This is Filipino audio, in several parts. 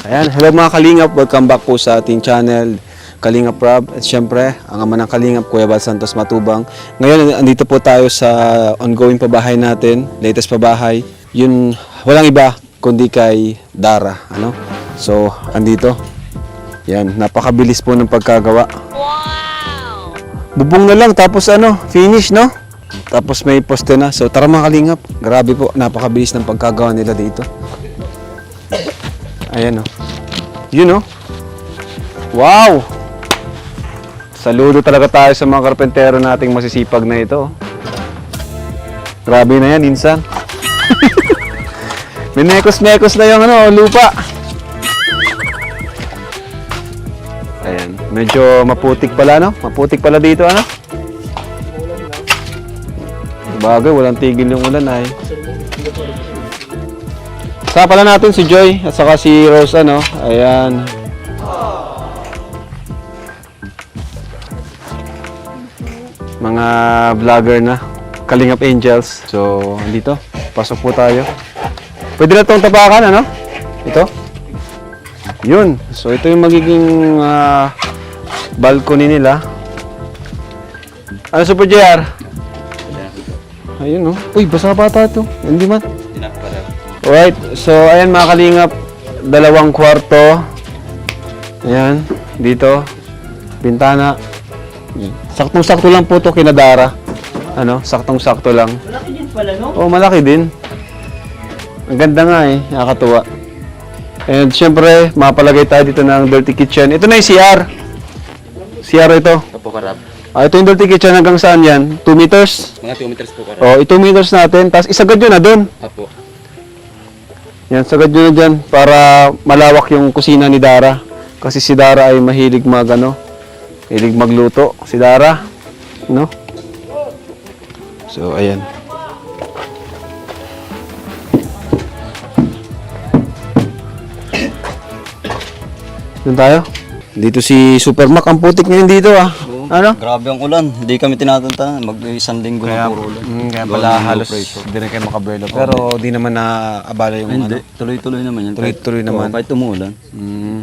Ayan, hello mga Kalingap, welcome back po sa ating channel Kalingap Rob. At syempre, ang ama ng Kalingap, Kuya Val Santos Matubang. Ngayon, andito po tayo sa ongoing pabahay natin, latest pabahay. Yun, walang iba kundi kay Dara, ano? So, andito. Yan, napakabilis po ng pagkagawa. Wow! Bubong na lang, tapos ano, finish, no? Tapos may poste na. So, tara mga Kalingap. Grabe po, napakabilis ng pagkagawa nila dito. Ayan, oh. Yun, oh. Wow! Saludo talaga tayo sa mga karpentero nating masisipag na ito. Grabe na yan, insan. Minekos-mekos na yung ano, lupa. Ayan, medyo maputik pala, no? Maputik pala dito, ano? Bagay, walang tigil yung ulan, ay. Saka pala natin si Joy at saka si Rose, ano? Ayan. Mga vlogger na. Kalingap Angels. So, andito. Pasok po tayo. Pwede na itong tapakan, ano? Ito. Yun. So, ito yung magiging balcony nila. Ano, Super JR? Ayun, no? Uy, basa bata ito. Hindi man. Alright, so ayan mga Kalingap, 2 kwarto. Ayan, dito, bintana. Saktong-sakto lang po ito kina Dara. Ano, saktong-sakto lang. Malaki din pala, no? Oo, malaki din. Ang ganda nga eh, nakakatuwa. And syempre, mapalagay tayo dito ng dirty kitchen. Ito na yung CR. CR ito. Opo, karab. Ito yung dirty kitchen hanggang saan yan? 2 meters? Mga 2 meters po, karab. Oh, 2 meters natin. Tapos isagad yun na doon. Opo. Yan, sagad nyo na dyan para malawak yung kusina ni Dara. Kasi si Dara ay mahilig mahilig magluto. Si Dara, no? So, ayan. Doon tayo. Dito si Super Mac. Ang putik ngayon dito, ah. Ano? Grabe ang ulan. Hindi kami tinatantanan. Mag-isang linggo na puro ulan. Kaya pala halos hindi na kayo makabelo. Pero di naman naabala yung Hindi. Tuloy-tuloy naman yan. Tuloy-tuloy naman. Kahit umuulan.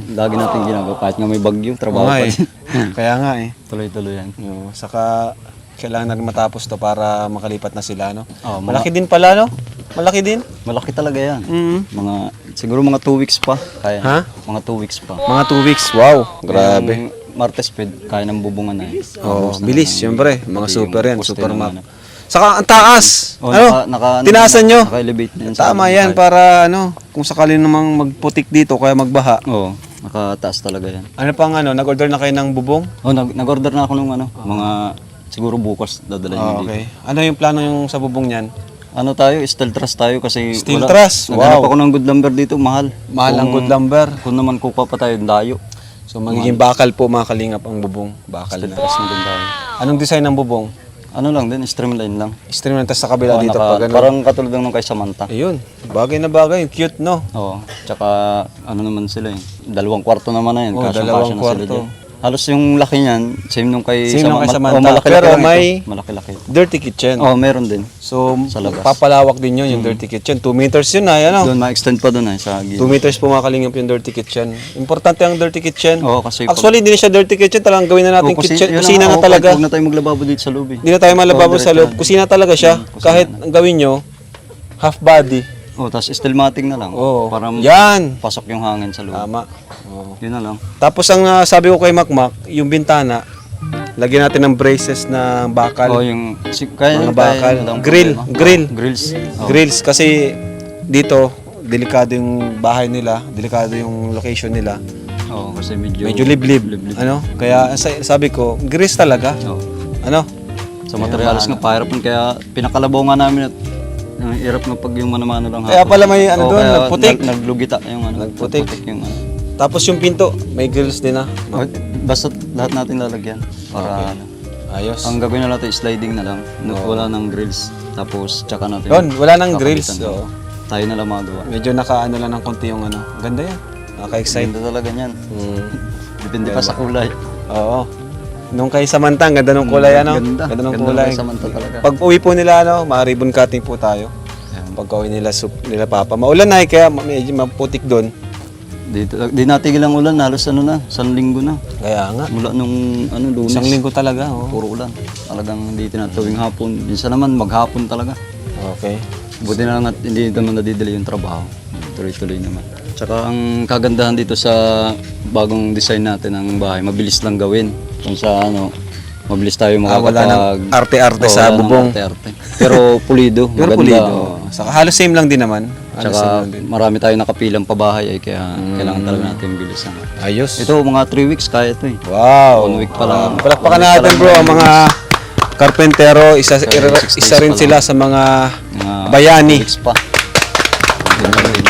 Lagi natin ginagawa. Kahit nga may bagyo, trabaho pa din. Kaya nga eh. Tuloy-tuloy yan. Saka kailangan na matapos to para makalipat na sila, no? Oh, Malaki din pala, no? Malaki din. Malaki talaga yan. Siguro mga 2 weeks pa. Kaya. Ha? Mga 2 weeks pa. Mga 2 weeks. Wow, grabe. Yung Martes Ped, kaya ng bubungan na yan. Oh, bilis, siyempre. Mga super yan, poste Super naman, Mac. Saka ang taas. Oh, Ano? Tinaasan nyo. Naka-elevate na yan. Tama yan para kung sakali namang magputik dito kaya magbaha. Oo, nakataas talaga yan. Ano pang nag-order na kayo ng bubong? Oh, nag-order na ako ng mga siguro bukas dadalhin Oh, dito. okay. Ano yung plano yung sa bubong niyan? Ano tayo, steel truss tayo kasi Steel truss? Naghanap Wow. ako ng good lumber dito, mahal. Mahal ang good lumber. Kung naman kukuha pa tayo, dayo. So magiging bakal po mga Kalingap ang bubong. Bakal Steel na. truss na din tayo. Anong design ng bubong? Ano lang din, streamline lang. Stream na tas sa kabila dito pag ano. Parang katulad ng kay Samantha. Ayun, bagay na bagay. Cute, no? Oo, tsaka ano naman sila eh. 2 kwarto naman na yan. Oh, 2 kasya na sila kwarto. dyan. Halos yung laki niyan, same nung kay Same nung kay Samantha. malaki-laki Pero lang may ito. Malaki-laki. dirty kitchen. Oo, meron din. So, Sa labas. papalawak din yun, yung dirty kitchen. 2 meters yun ay, ano? Doon, ma-extend pa doon sa 2 gilid. meters po mga Kalingap yung dirty kitchen. Importante ang dirty kitchen. Oo, kasi Actually, hindi na siya dirty kitchen. Talagang gawin na natin kitchen. yun Kusina na ang- talaga. Huwag na tayo maglababo dito sa loob eh. Hindi na tayo malababo Oo, sa loob. diretso Kusina talaga siya. Kahit ang gawin nyo, half body. Oh, tapos stillmatic na lang. Oo. Para Yan. pasok yung hangin sa loob. Tama. Oo. Yun na lang. Tapos ang sabi ko kay Makmak, yung bintana, lagyan natin ng braces na bakal. Oh, yung kaya Mga bakal. walang Grill. problema. Grill. Grills. Oh. Grills kasi dito delikado yung bahay nila, delikado yung location nila. Oh, kasi medyo Liblib. Ano? Kaya sabi ko, grills talaga. Oh. Ano? Sa materials nga pahirap yun, kaya pinakalabaw nga namin at ang hirap ng pag yung manamano lang Kaya pala may ano doon, kaya nagputik. naglugita yung Nagputik. yung ano. Tapos yung pinto, may grills din na. Oh, basta lahat natin lalagyan para ano. Ayos. Ang gagawin na natin sliding na lang. Wala ng grills. Tapos tsaka natin. Yun, wala nang grills. kakabitan. Oo. Tayo na lang magawa. Medyo naka-ano lang ng konti yung ano. Ganda yan. Nakaka-excite. Ganda talaga niyan. Mm. Depende pa sa kulay. Oo. Nung kay Samantha, ang ganda ng kulay, ano? Ganda. Ganda ng Ganda kulay. ng Samantha talaga. Pag uwi po nila, ano, ma-ribbon cutting po tayo. Pag uwi nila, nila papa. Maulan na kaya medyo maputik doon. Di natigil ang ulan, halos ano na, 1 linggo na. Kaya nga. Mula nung Lunes. 1 linggo talaga, oh. Puro ulan. Talagang hindi tinatuwing hapon. Minsan naman maghapon talaga. Okay. Buti na lang at hindi naman nadidili yung trabaho. Tuloy-tuloy naman. Tsaka ang kagandahan dito sa bagong design natin ng bahay, mabilis lang gawin. Kung sa mabilis tayo Wala nang makakapag... arte-arte Oo, sa wala nang bubong. arte-arte. Pero pulido. Pero maganda, pulido. oo. Saka halos same lang din naman. Halos same Tsaka lang din. marami tayong nakapilang pabahay ay kaya kailangan talaga natin bilisan. Ayos. Ito, mga 3 weeks kaya ito eh. Wow. 1 week pa lang. Palakpakan 1 week pa natin lang bro yan. ang mga karpentero. Isa 6 rin days pa sila lang. sa mga Mga bayani. 2 weeks pa. Hindi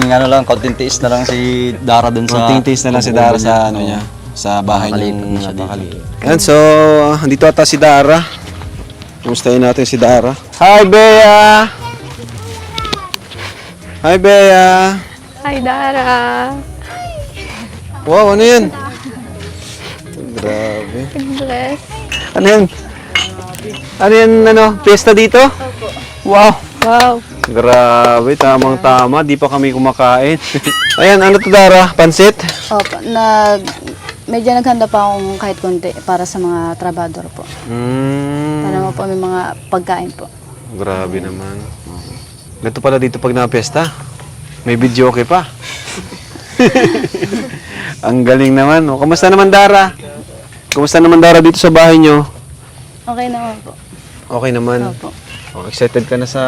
na lang. Konting tiis na lang si Dara dun sa... Konting tiis na lang si Dara sa ano niya, sa bahay Nakakalipat ng na siya dito. napakaliit. Yan, so andito ata si Dara. Kumustahin natin si Dara. Hi Bea! Hi Bea! Hi, Dara. Wow, ano yan? Grabe. Dress. Ano yan? Ano yan, piyesta dito? Wow! Wow. Grabe, tamang-tama. Di pa kami kumakain. Ayan, ano to Dara? Pansit? Opo, medyo naghanda pa akong kahit konti para sa mga trabador po. Para mo po may mga pagkain po. Grabe naman. Ganito pala dito pag napesta. May video okay pa. Ang galing naman. O, kamusta naman Dara? Kamusta naman Dara dito sa bahay nyo? Okay naman po. Okay naman. Opo. O, excited ka na sa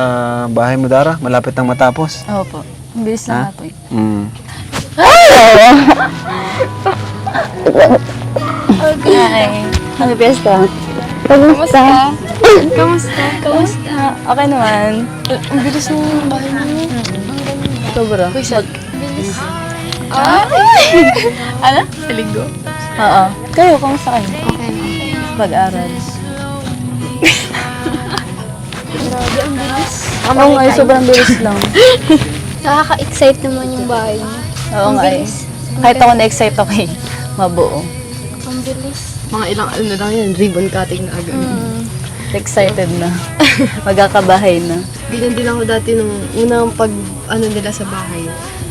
bahay mo Dara? Malapit nang matapos. Opo. Ang bilis lang nga po eh. Hi. Happy Fiesta. Kamusta? Kamusta? Kamusta? Okay naman. Ang bilis ng bahay mo. Sobra. Ano? Sa linggo? Oo. Kayo, kamusta kayo? Okay na. Pag-aral. Grabe, ang bilis. Oo nga, sobrang bilis lang. Nakaka-excite naman yung bahay mo. Oo nga eh. Kahit ako na-excite ako eh. Mabuo. Ang bilis. Mga ilang ano na lang yan, ribbon cutting na agad. Excited na. Magkakabahay na. Ganyan din ako dati nung unang pag ano nila sa bahay.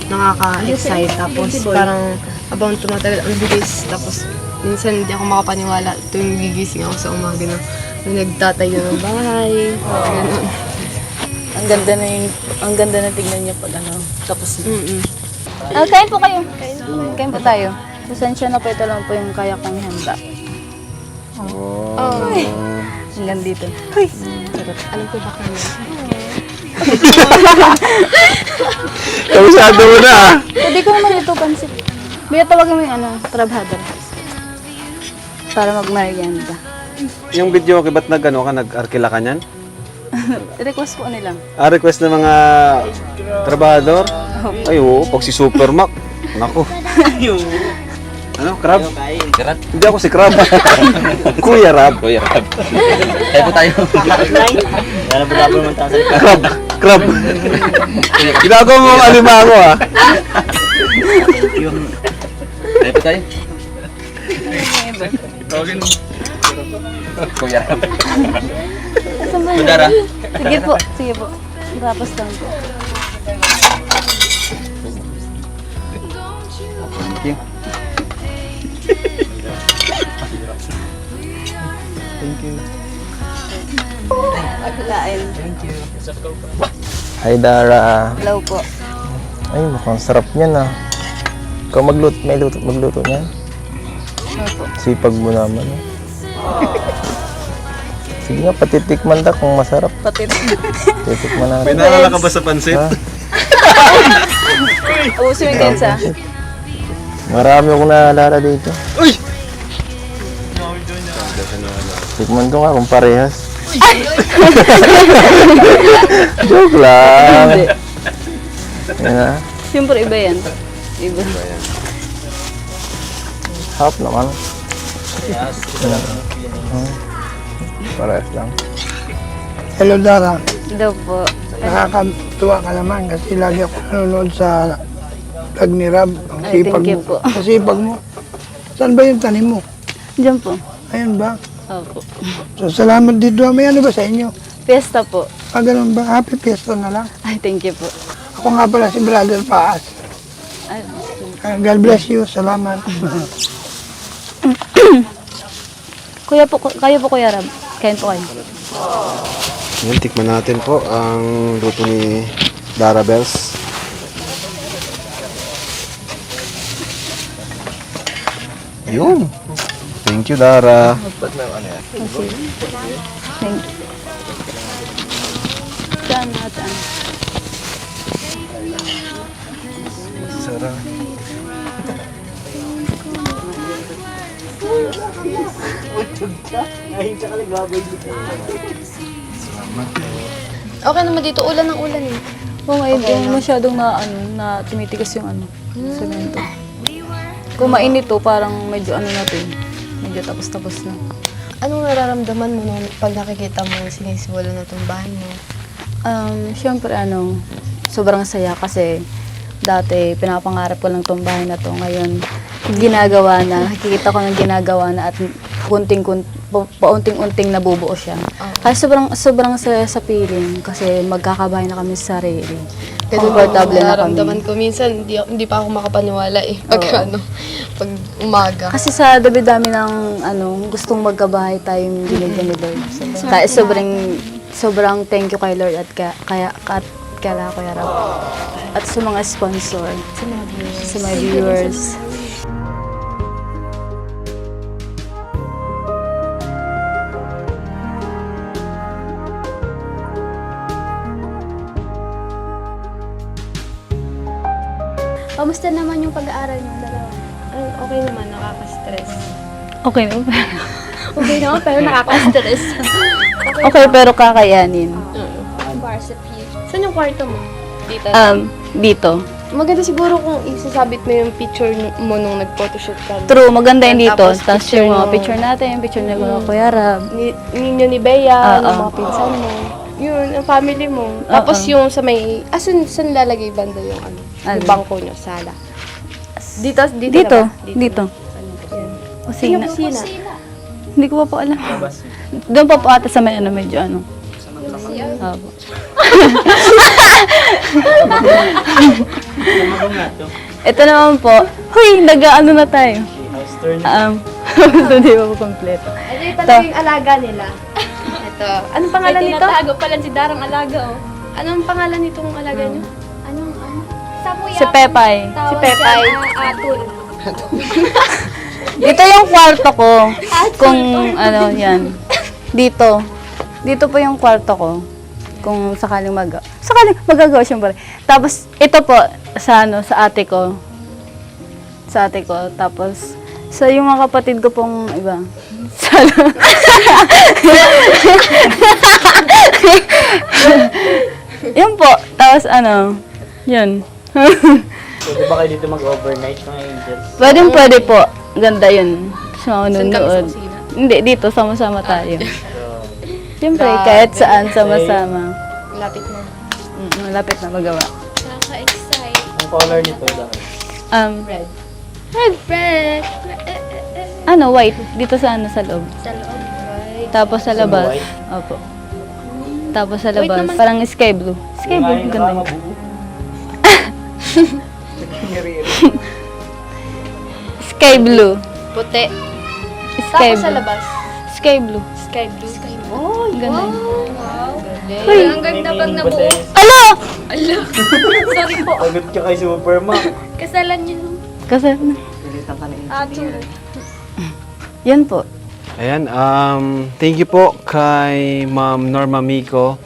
Nakaka-excite. Tapos parang habang tumatagal ang bilis. Tapos minsan hindi ako makapaniwala tuwing gigising ako sa umaga na nagtatayo ng bahay. Ganun. Ang ganda na tingnan niya pag ano, tapos na. Kain po kayo. Kain po tayo. Pasensya na po, ito lang po yung kaya kong handa. Hanggang dito. Alam ko ba kanya? Kamusta mo na? Pwede ko naman ito pansit. Baya tawagan mo yung trabhador. Para mag-merienda. Yung video okay, ba't nag-arkila ka niyan? Request po nila. Request ng mga trabahador? Ay, oo, pag si Supermac. Naku. Ano, Crab? Hindi ako si Crab. Kuya Rab. Kuya Rab. Tayo po tayo. Crab. Crab. Ginagawa mo ang alimango ah. Tayo po tayo. Kuya Rab. Dara. Sige po, sige po. Tapos lang po. Thank you. Pagkain. Hi Dara. Hello po. Ay, mukhang sarap niyan ah. Ikaw magluto niyan? Opo. Sipag mo naman. Ah. Sige nga, patitikman ta kung masarap. Pati. Titikman natin. May naalala ka ba sa pansit? Ha? Ubusin mo yung gansa. Marami akong naalala dito. Uy! Tikman ko nga kung parehas. Joke lang. Yan ah. Siyempre iba yan. Iba. Half naman. Parehas lang. Hello Dara, Daw po. nakakatuwa ka naman kasi lagi ako nanonood sa vlog ni Rab. Ang Ay, sipag thank you mo. po. Ang sipag mo. Saan ba yung tanim mo? Diyan po. Ayun ba? Opo. So salamat dito. May ano ba sa inyo? Fiesta po. Ganun ba? Happy Fiesta na lang. Ay, thank you po. Ako Ako nga pala si Brother Paas. God bless you. Salamat. Kuya po, kayo po Kuya Rab. Kain po kayo. Yan, tikman natin po ang luto ni Dara Bells. Yun. Thank you, Dara. Thank you. Saan natin? Sarap. Okay naman dito, ulan ng ulan eh. Oo, ngayon yung masyadong na tumitigas yung semento. Kung mainit to, parang medyo medyo tapos-tapos na. Anong nararamdaman mo nung pag nakikita mo sinisiwala na itong bahay mo? Siyempre sobrang saya kasi dati pinapangarap ko lang tong bahay na to. Ngayon, ginagawa na, nakikita ko ng ginagawa na at paunting-unting nabubuo siya. Kaya sobrang saya sa feeling kasi magkakabahay na kami sa sarili. Comfortable na kami. Nararamdaman ko minsan, hindi pa ako makapaniwala eh. Pag umaga. Kasi sa dami-dami ng gustong magkabahay tayong binigyan ni Lord. Kaya sobrang thank you kay Lord at kaya Kuya Rab. At sa mga sponsor, sa mga viewers. Kamusta naman yung pag-aaral niyo dalawa? Ay, okay naman, nakaka-stress. Okay na. Okay naman, pero nakaka-stress. Okay, pero kakayanin. Varsity. Saan yung kwarto mo? Dito. Dito. Maganda siguro kung isasabit mo yung picture mo nung nag-photoshoot ka. True, maganda yun dito. Tapos Tapos picture yung mga mo. picture natin, yung picture ni Kuya Rab. Ninyo ni Bea, Oo. ng mga pinsan mo. Yun, ang family mo. Tapos yung sa may... saan lalagay banda yung Ano? yung bangko nyo, sala? Dito Dito. na ba? Dito. Yan. Kusina. Kusina. Hindi ko pa po alam. Doon pa po ata sa may medyo Opo. Ito naman po. Huy, nag-ano na tayo. So, di ba po kompleto. Ito yung talaga yung alaga nila. Ito. Anong pangalan nito? Tinatago pala si Darang Alaga, oh. Anong pangalan nitong alaga nyo? Anong, Sa kuya, Si Pepay. Si Pepay. Atul. Dito yung kwarto ko. Kung yan. Dito. Dito po yung kwarto ko. Kung sakaling magagawa siyempre. Tapos ito po sa ate ko. Sa ate ko. Tapos sa yung mga kapatid ko pong iba. Yun po. Tapos yun. Pwede ba kayo dito mag-overnight mga angels? Pwede po. Ganda yun. So, Saan kami sa nanonood. kusina? Hindi, dito. Sama-sama tayo. Siyempre, kahit saan, sama-sama. Lapit na. Malapit na magawa. Nakaka-excite. Ang color nito dahil. Red. Red. White. Dito sa sa loob. Sa loob. Tapos sa labas. Opo. Tapos sa labas. Parang sky blue. Sky blue. Ganda yun. Sky blue. Puti. Sky Tapos sa blue. labas. Sky blue. Sky blue. Oh, ganda yun. Uy, ang ganda pag nabuo. Ala! Sorry po. Pagod ka kay Superman. Kasalan niyo. Kasi, Atul. yan po. Ayan, thank you po kay Ma'am Norma Mico.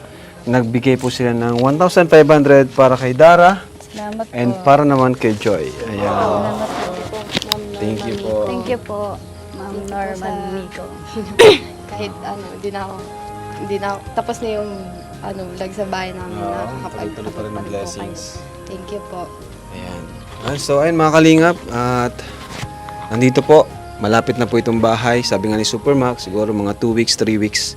Nagbigay po sila ng 1,500 para kay Dara Salamat po. and para naman kay Joy. Ayan. Thank you po. Thank you po, Ma'am Norman Mico. Kahit hindi na ako, tapos na yung vlog sa bahay namin tuloy pa rin ng blessings. Thank you po. Ayan. So, ayun mga kalingap. At nandito po. Malapit na po itong bahay. Sabi nga ni Supermax, siguro mga 2 weeks, 3 weeks.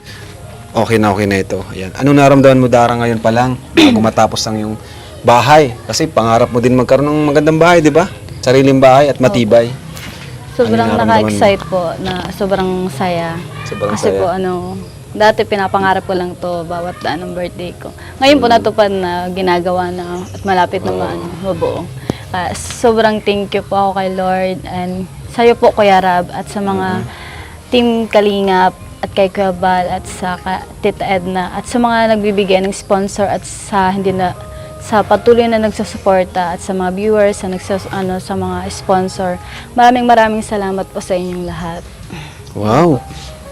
Okay na ito. Ayan. Anong naramdaman mo, Dara, ngayon pa lang? Bago matapos ang yung bahay. Kasi pangarap mo din magkaroon ng magandang bahay, di ba? Sariling bahay at matibay. Sobrang Ano yung nararamdaman naka-excite po na sobrang saya. Sobrang Kasi saya. po Dati pinapangarap ko lang to bawat daan ng birthday ko. Ngayon po natupad na ginagawa na at malapit na mabuo. Sobrang thank you po ako kay Lord and sa'yo po Kuya Rab at sa mga Team Kalingap at kay Kuya Bal at sa Tita Edna at sa mga nagbibigay ng sponsor at sa sa patuloy na nagsusuporta at sa mga viewers sa sa mga sponsor. Maraming salamat po sa inyong lahat. Wow!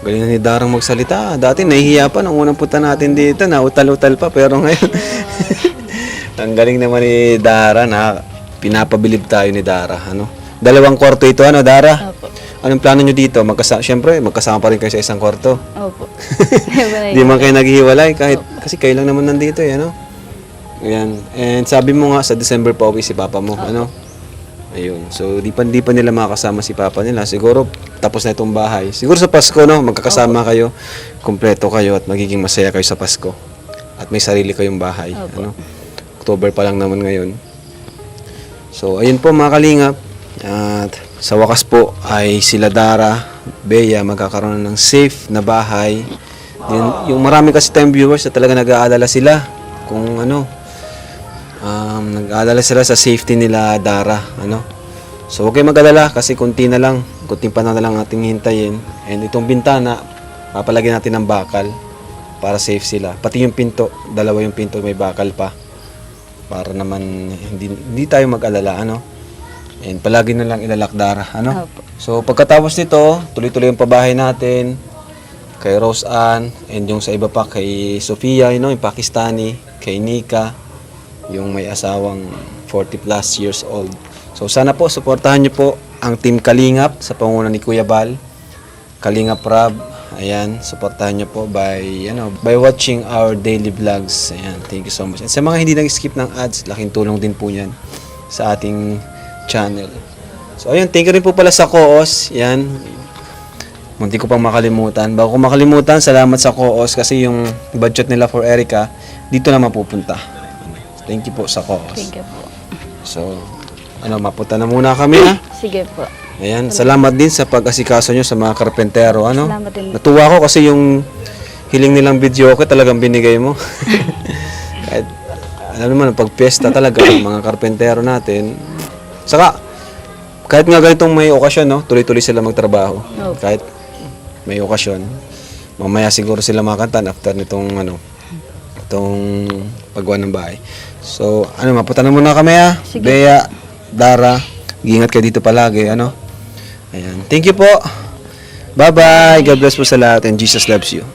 Galing na ni Darang magsalita. Dati nahihiya pa nung unang punta natin dito. Nautal-utal pa. Pero ngayon, ang galing naman ni Dara na pinapabilib tayo ni Dara. Ano? 2 kwarto ito, ano Dara? Opo. Anong plano nyo dito? Siyempre, magkasama pa rin kayo sa isang kwarto. Opo. Hindi man kayo naghihiwalay. Kasi kayo lang naman nandito, ano? Ayan. And sabi mo nga, sa December pa uwi si Papa mo. Ano? Ayun. So, di pa nila makakasama si Papa nila. Siguro, tapos na itong bahay. Siguro sa Pasko, no? Magkakasama kayo. Kumpleto kayo at magiging masaya kayo sa Pasko. At may sarili kayong bahay. Ano? October pa lang naman ngayon. So, ayun po mga kalingap. At sa wakas po ay sila Dara, Bea, magkakaroon ng safe na bahay. Yung marami kasi tayong viewers na talaga nag-aalala sila kung ano, nag-aalala sila sa safety nila Dara, ano. So huwag kayong mag-alala kasi kunting panahon na lang ating hintayin. And itong bintana, papalagyan natin ng bakal para safe sila. Pati yung pinto, 2 yung pinto may bakal pa. Para naman hindi tayo mag-alala, ano. And palagi na lang ilalak Dara, ano. Opo. So pagkatapos nito, tuloy-tuloy yung pabahay natin kay Rose Ann and yung sa iba pa kay Sofia, yung Pakistani, kay Nika, yung may asawang 40 plus years old. So sana po suportahan niyo po ang Team Kalingap sa pangunguna ni Kuya Bal, Kalingap Rab. Ayan, suportahan niyo po by watching our daily vlogs. Ayan, thank you so much. And sa mga hindi nag-skip ng ads, laking tulong din po 'yan sa ating channel. So ayun, thank you rin po pala sa Koos. Yan. Munti ko pang makalimutan. Bago ko makalimutan, salamat sa Koos kasi yung budget nila for Erica dito na mapupunta. Thank you po sa Koos. Thank you po. So, mapunta na muna kami ha. Sige po. Ayan, salamat din sa pag-asikaso nyo sa mga karpentero. Ano? Salamat din. Natuwa ko kasi yung hiling nilang video ko talagang binigay mo. Kahit, alam naman, pag piyesta talaga, mga karpentero natin. Saka, kahit nga ganitong may okasyon, no, tuloy-tuloy sila magtrabaho. Kahit may okasyon. Mamaya siguro sila makantan after nitong itong paggawa ng bahay. So, mapunta na muna kami ha. Sige. Bea, Dara, ingat kayo dito palagi, ano? Ayan. Thank you po. Bye-bye. God bless po sa lahat and Jesus loves you.